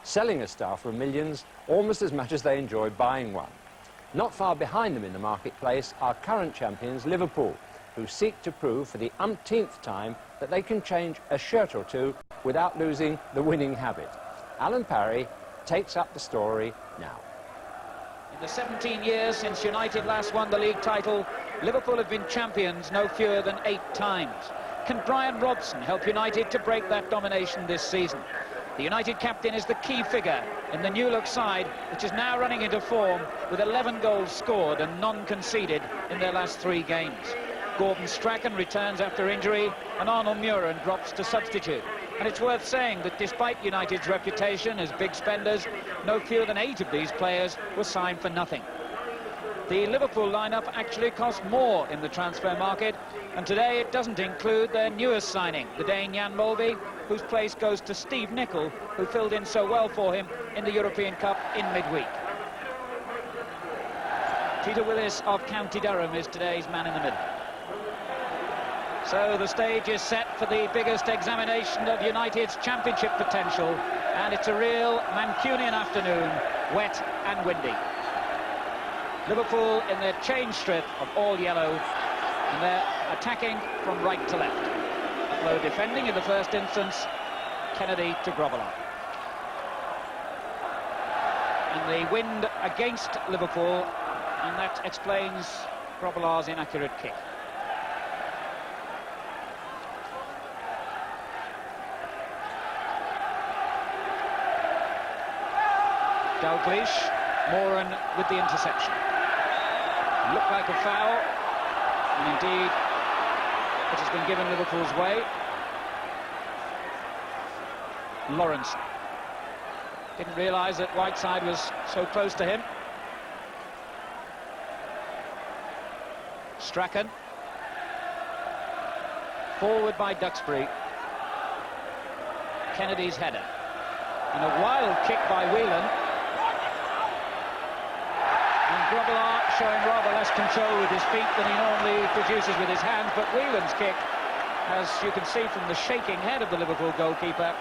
selling a star for millions almost as much as they enjoy buying one. Not far behind them in the marketplace are current champions Liverpool, who seek to prove for the umpteenth time that they can change a shirt or two without losing the winning habit. Alan Parry takes up the story now. In the 17 years since United last won the league title, Liverpool have been champions no fewer than 8 times. Can Brian Robson help United to break that domination this season? The United captain is the key figure in the new-look side, which is now running into form with 11 goals scored and none conceded in their last 3 games. Gordon Strachen returns after injury and Arnold Muren drops to substitute. And it's worth saying that despite United's reputation as big spenders, no fewer than 8 of these players were signed for nothing. The Liverpool lineup actually cost more in the transfer market, and today it doesn't include their newest signing, the Dane Jan Molby, whose place goes to Steve Nicol, who filled in so well for him in the European Cup in midweek. Peter Willis of County Durham is today's man in the middle. So the stage is set for the biggest examination of United's championship potential, and it's a real Mancunian afternoon, wet and windy. Liverpool in their change strip of all yellow, and they're attacking from right to left. Low defending in the first instance, Kennedy to Grobbelaar. And the wind against Liverpool, and that explains Grobbelaar's inaccurate kick. Dalglish, Moran with the interception. Looked like a foul, and indeed it has been given Liverpool's way. Lawrence didn't realise that Whiteside was so close to him. Strachen, forward by Duxbury. Kennedy's header, and a wild kick by Whelan. Grobbelaar showing rather less control with his feet than he normally produces with his hands, but Whelan's kick, as you can see from the shaking head of the Liverpool goalkeeper,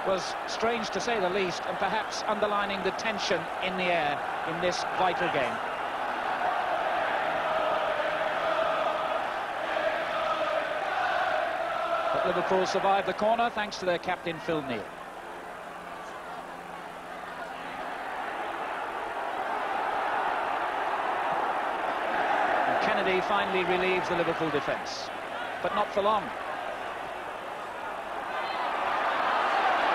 was strange to say the least, and perhaps underlining the tension in the air in this vital game. But Liverpool survived the corner thanks to their captain Phil Neal. Kennedy finally relieves the Liverpool defence, but not for long.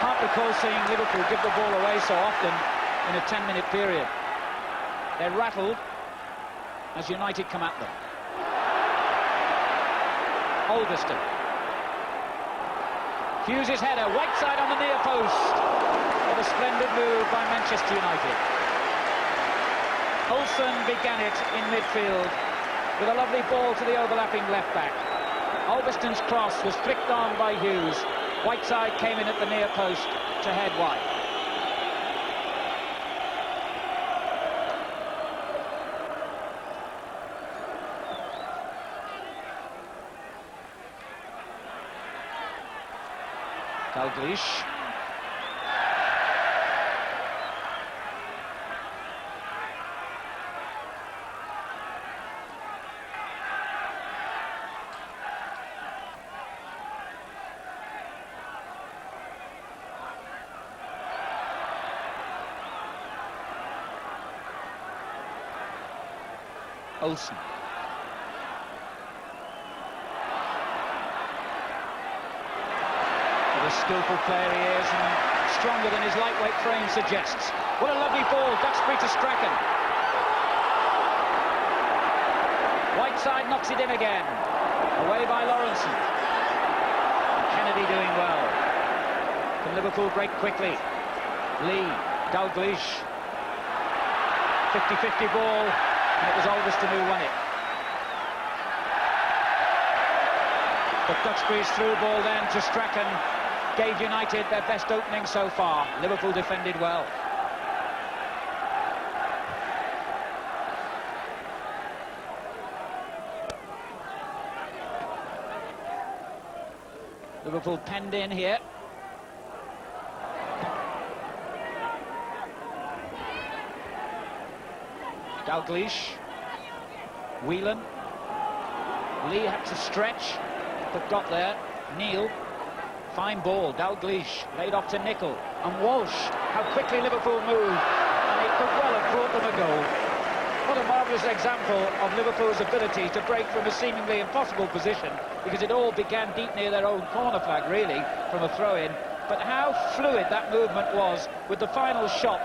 Can't recall seeing Liverpool give the ball away so often in a 10-minute period. They're rattled as United come at them. Alveston. Hughes' header, Whiteside on the near post. What a splendid move by Manchester United. Olsen began it in midfield with a lovely ball to the overlapping left-back. Alveston's cross was flicked on by Hughes. Whiteside came in at the near post to head wide. Dalglish. Olsen. What a skillful player he is, and stronger than his lightweight frame suggests. What a lovely ball, Duxbury to Strachen. Whiteside knocks it in again. Away by Lawrenson. Kennedy doing well. Can Liverpool break quickly? Lee, Dalglish. 50-50 ball. And it was Alveston who won it. But Duxbury's through ball then to Strachen gave United their best opening so far. Liverpool defended well. Liverpool penned in here. Dalglish. Whelan. Lee had to stretch, but got there. Neil. Fine ball. Dalglish laid off to Nicol. And Walsh. How quickly Liverpool moved. And it could well have brought them a goal. What a marvellous example of Liverpool's ability to break from a seemingly impossible position, because it all began deep near their own corner flag, really, from a throw-in. But how fluid that movement was, with the final shot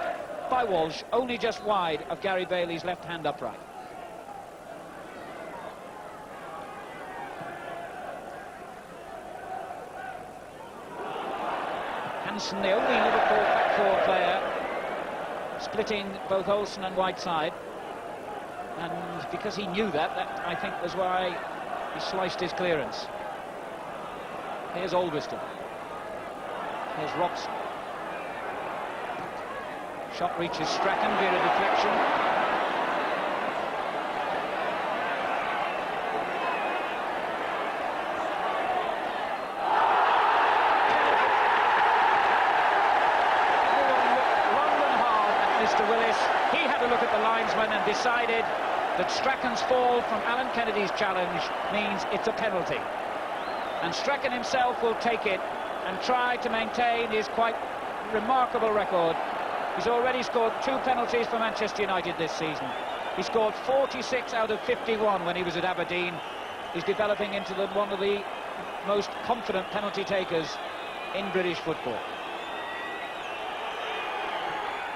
by Walsh only just wide of Gary Bailey's left-hand upright. Hansen, the only Liverpool back four player, splitting both Olsen and Whiteside. And because he knew that I think was why he sliced his clearance. Here's Alberston. Here's Robson. Shot reaches Strachen via a deflection. Everyone looked long and hard at Mr. Willis. He had a look at the linesman and decided that Strachen's fall from Alan Kennedy's challenge means it's a penalty. And Strachen himself will take it and try to maintain his quite remarkable record. He's already scored 2 penalties for Manchester United this season. He scored 46 out of 51 when he was at Aberdeen. He's developing into one of the most confident penalty takers in British football.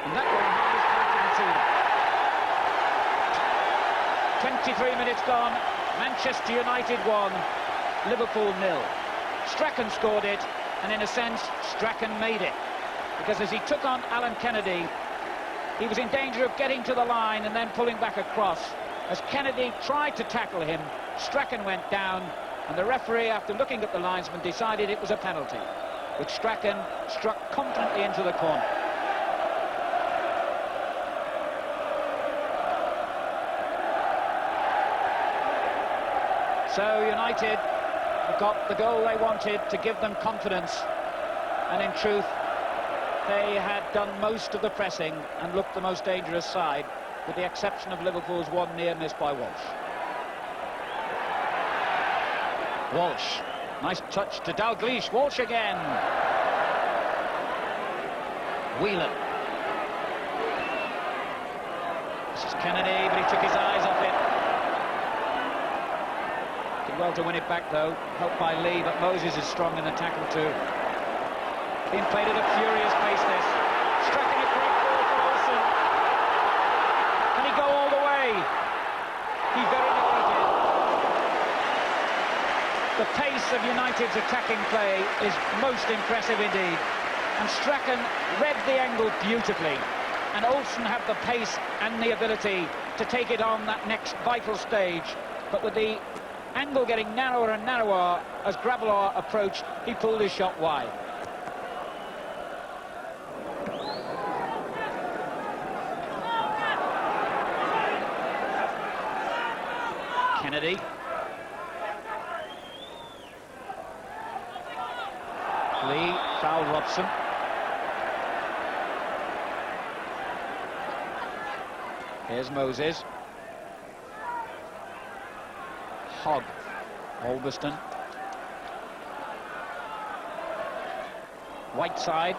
And that one is 23 minutes gone. Manchester United 1, Liverpool 0. Strachen scored it, and in a sense, Strachen made it. Because as he took on Alan Kennedy, he was in danger of getting to the line and then pulling back across. As Kennedy tried to tackle him, Strachen went down, and the referee, after looking at the linesman, decided it was a penalty, which Strachen struck confidently into the corner. So United have got the goal they wanted to give them confidence, and in truth, they had done most of the pressing and looked the most dangerous side, with the exception of Liverpool's one near miss by Walsh. Walsh, nice touch to Dalglish. Walsh again. Whelan. This is Kennedy, but he took his eyes off it. Did well to win it back, though, helped by Lee, but Moses is strong in the tackle too. Being played at a furious pace, this. Striking a great ball for Olsen. Can he go all the way? He very nearly did. The pace of United's attacking play is most impressive indeed. And Strachen read the angle beautifully. And Olsen had the pace and the ability to take it on that next vital stage. But with the angle getting narrower and narrower as Gravelar approached, he pulled his shot wide. Kennedy. Lee fouled Robson. Here's Moses. Hogg. Alberston. Whiteside.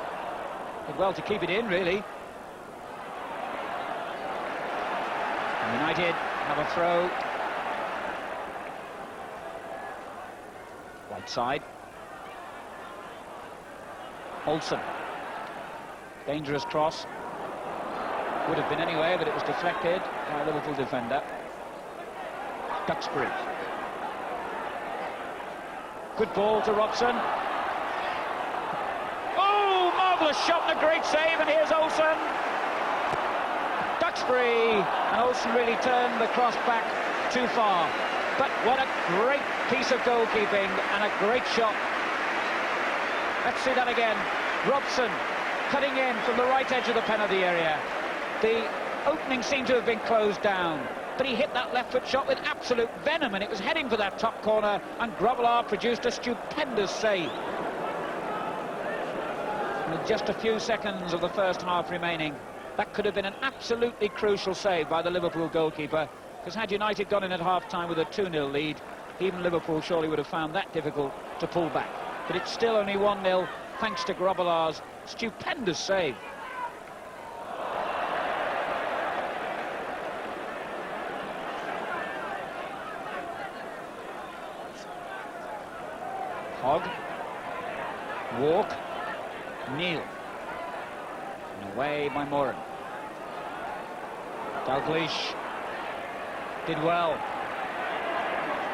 Did well to keep it in, really. And United have a throw. Whiteside. Olsen. Dangerous cross. Would have been anyway, but it was deflected by a Liverpool defender. Duxbury. Good ball to Robson. Oh, marvellous shot and a great save, and here's Olsen. Duxbury, and Olsen really turned the cross back too far. But what a great piece of goalkeeping and a great shot. Let's see that again. Robson cutting in from the right edge of the penalty area. The opening seemed to have been closed down, but he hit that left foot shot with absolute venom, and it was heading for that top corner, and Gravelar produced a stupendous save. With just a few seconds of the first half remaining, That could have been an absolutely crucial save by the Liverpool goalkeeper, because had United gone in at half-time with a 2-0 lead, even Liverpool surely would have found that difficult to pull back. But it's still only 1-0 thanks to Grobbelaar's stupendous save. Hogg, Walk, Neil, and away by Moran. Dalglish did well.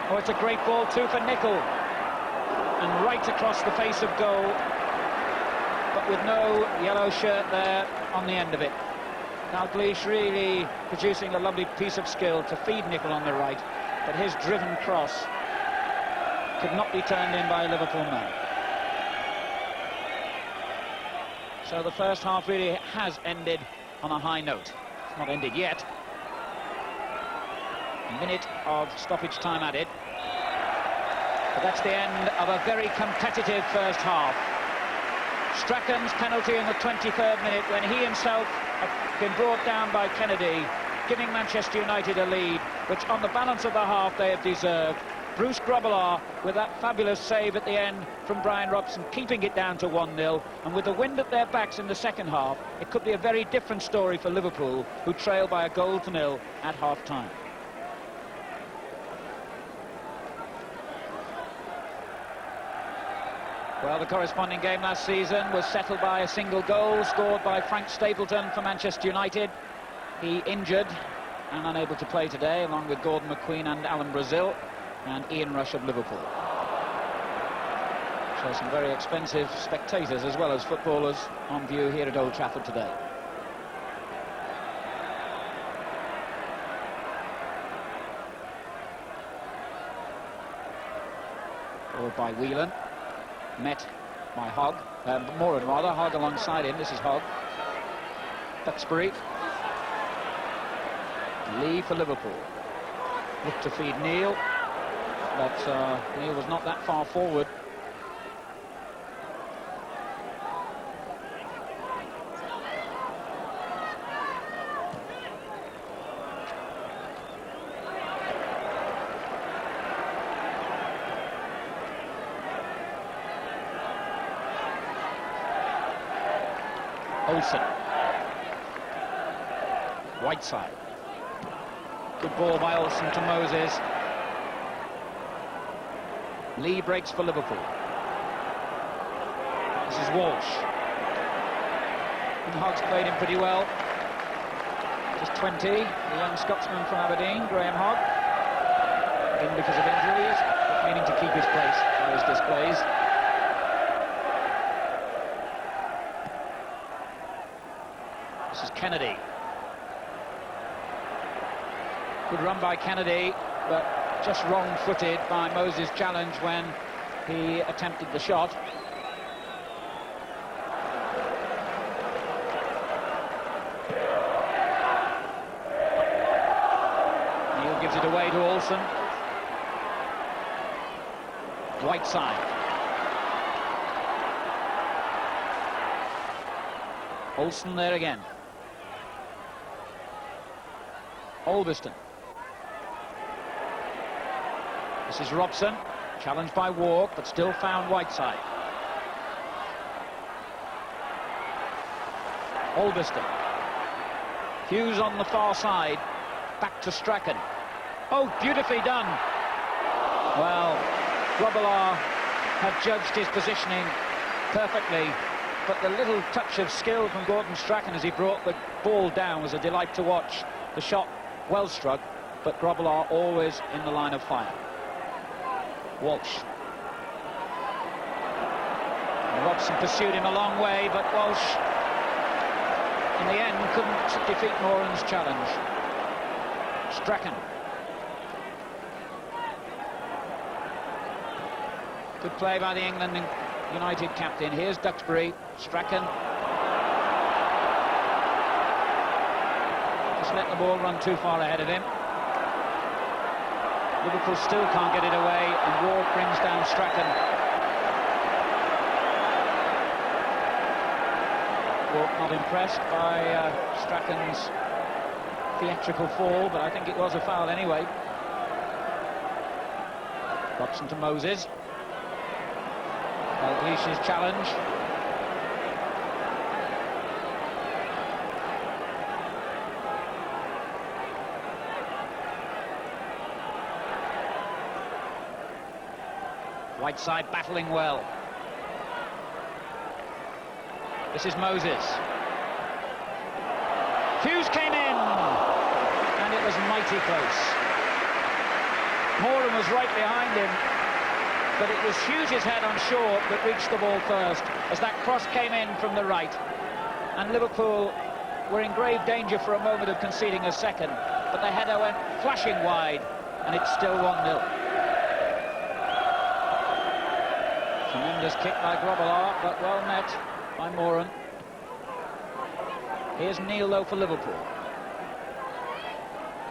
Oh, it's a great ball too for Nicol, and right across the face of goal, but with no yellow shirt there on the end of it. Dalglish really producing a lovely piece of skill to feed Nicol on the right, but his driven cross could not be turned in by a Liverpool man. So the first half really has ended on a high note. It's not ended yet. A minute of stoppage time added. But that's the end of a very competitive first half. Strachen's penalty in the 23rd minute, when he himself had been brought down by Kennedy, giving Manchester United a lead, which on the balance of the half they have deserved. Bruce Grobbelaar with that fabulous save at the end from Brian Robson, keeping it down to 1-0, and with the wind at their backs in the second half, it could be a very different story for Liverpool, who trail by a 1-0 at half-time. Well, the corresponding game last season was settled by a single goal scored by Frank Stapleton for Manchester United. He injured and unable to play today, along with Gordon McQueen and Alan Brazil and Ian Rush of Liverpool. So some very expensive spectators as well as footballers on view here at Old Trafford today. Forward by Whelan, met by Hogg, Moran rather, Hogg alongside him. This is Hogg. Duxbury. Lee for Liverpool. Look to feed Neil, but Neil was not that far forward. Olsen. Whiteside. Good ball by Olsen to Moses. Lee breaks for Liverpool. This is Walsh. And Hogg's played him pretty well. Just 20, the young Scotsman from Aberdeen, Graham Hogg. Again because of injuries, but meaning to keep his place by his displays. This is Kennedy. Good run by Kennedy, but just wrong-footed by Moses' challenge when he attempted the shot. Neil gives it away to Olsen. Whiteside. Olsen there again. Olbiston. This is Robson, challenged by Wark, but still found Whiteside. Olbiston. Hughes on the far side, back to Strachen. Oh, beautifully done. Well, Grobbelaar had judged his positioning perfectly, but the little touch of skill from Gordon Strachen as he brought the ball down was a delight to watch. The shot well struck, but Grobbelaar always in the line of fire. Walsh. And Robson pursued him a long way, but Walsh in the end couldn't defeat Moran's challenge. Strachen. Good play by the England United captain. Here's Duxbury. Strachen. Just let the ball run too far ahead of him. Liverpool still can't get it away, and Wark brings down Strachen. Walk not impressed by Strachen's theatrical fall, but I think it was a foul anyway. Robson to Moses. Dalglish's challenge. Whiteside battling well. This is Moses. Hughes came in, and it was mighty close. Moran was right behind him, but it was Hughes' head on short that reached the ball first, as that cross came in from the right. And Liverpool were in grave danger for a moment of conceding a second, but the header went flashing wide, and it's still 1-0. Tremendous kick by Grobbelaar, but well met by Moran. Here's Neil, though, for Liverpool.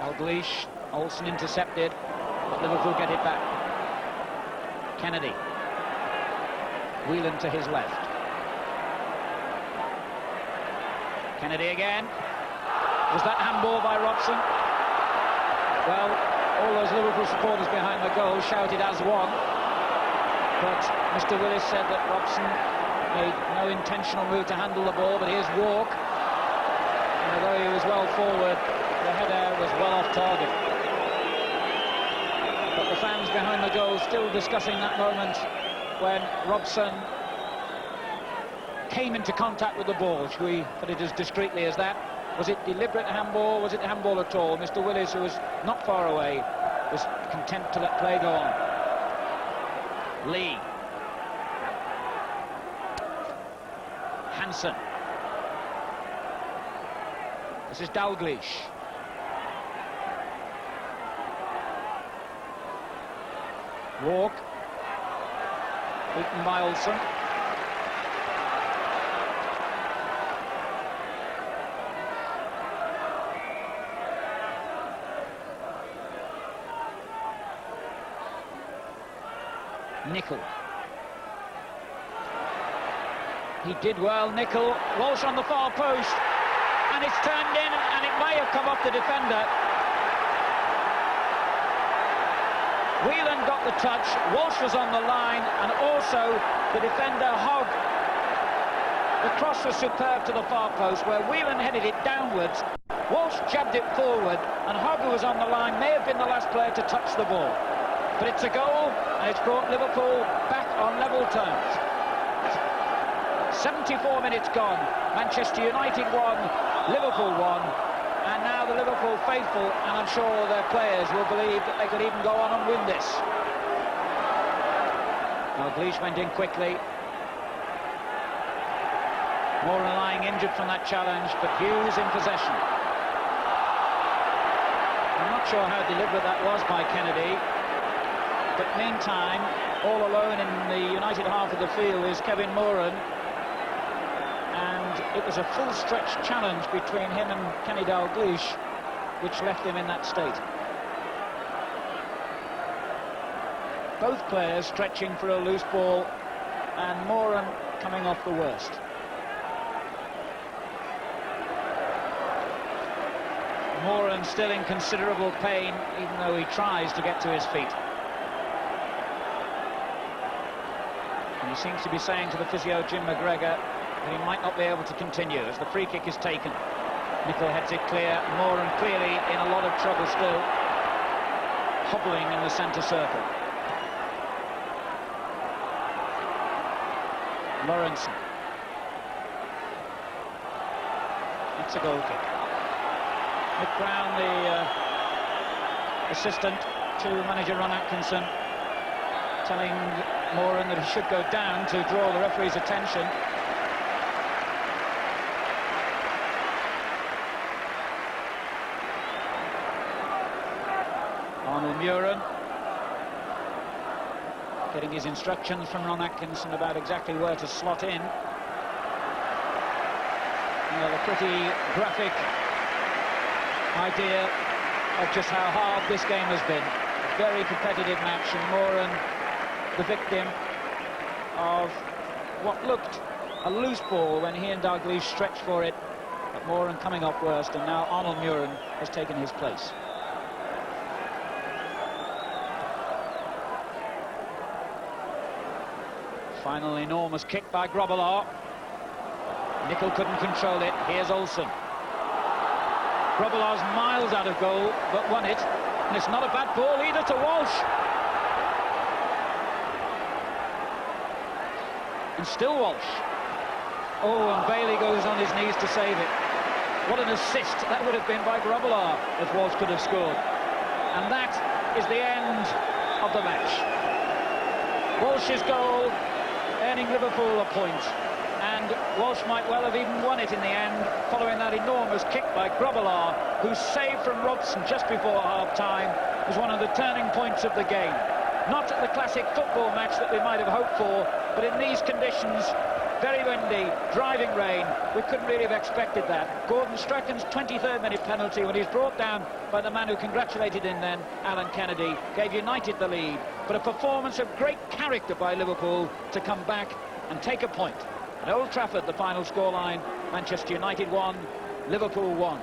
Dalglish, Olsen intercepted, but Liverpool get it back. Kennedy. Whelan to his left. Kennedy again. Was that handball by Robson? Well, all those Liverpool supporters behind the goal shouted as one. But Mr. Willis said that Robson made no intentional move to handle the ball, but here's Wark. And although he was well forward, the header was well off target. But the fans behind the goal still discussing that moment when Robson came into contact with the ball. Should we put it as discreetly as that? Was it deliberate handball? Was it handball at all? Mr. Willis, who was not far away, was content to let play go on. Lee. Hansen. This is Dalglish. Walk. Beaten by Olsen. Nicol. He did well, Nicol. Walsh on the far post, and it's turned in, and it may have come off the defender. Whelan got the touch, Walsh was on the line, and also the defender, Hogg. The cross was superb to the far post, where Whelan headed it downwards. Walsh jabbed it forward, and Hogg, who was on the line, may have been the last player to touch the ball. But it's a goal, and it's brought Liverpool back on level terms. 74 minutes gone. Manchester United won, Liverpool won, and now the Liverpool faithful, and I'm sure their players will believe that they could even go on and win this. Dalglish went in quickly. Moran lying injured from that challenge, but Hughes in possession. I'm not sure how deliberate that was by Kennedy. But meantime, all alone in the United half of the field is Kevin Moran, and it was a full-stretch challenge between him and Kenny Dalglish, which left him in that state. Both players stretching for a loose ball, and Moran coming off the worst. Moran still in considerable pain, even though he tries to get to his feet. He seems to be saying to the physio, Jim McGregor, that he might not be able to continue as the free kick is taken. Nicol heads it clear. Moran clearly in a lot of trouble still, hobbling in the centre circle. Lawrenson. It's a goal kick. Mick Brown, the assistant to manager Ron Atkinson, telling Moran that he should go down to draw the referee's attention. Arnold Muren getting his instructions from Ron Atkinson about exactly where to slot in. Well, a pretty graphic idea of just how hard this game has been. A very competitive match, and Moran the victim of what looked a loose ball when he and Dalglish stretched for it, but Moran coming up worst, and now Arnold Muren has taken his place. Final enormous kick by Grobbelaar. Nicol couldn't control it. Here's Olsen. Grobbelaar's miles out of goal, but won it. And it's not a bad ball either to Walsh. And still Walsh. Oh, and Bailey goes on his knees to save it. What an assist that would have been by Grobbelaar if Walsh could have scored. And that is the end of the match. Walsh's goal earning Liverpool a point, and Walsh might well have even won it in the end, following that enormous kick by Grobbelaar, whose save from Robson just before half-time was one of the turning points of the game. Not the classic football match that we might have hoped for, but in these conditions, very windy, driving rain, we couldn't really have expected that. Gordon Strachan's 23rd minute penalty, when he's brought down by the man who congratulated him then, Alan Kennedy, gave United the lead. But a performance of great character by Liverpool to come back and take a point. At Old Trafford, the final scoreline, Manchester United 1, Liverpool 1.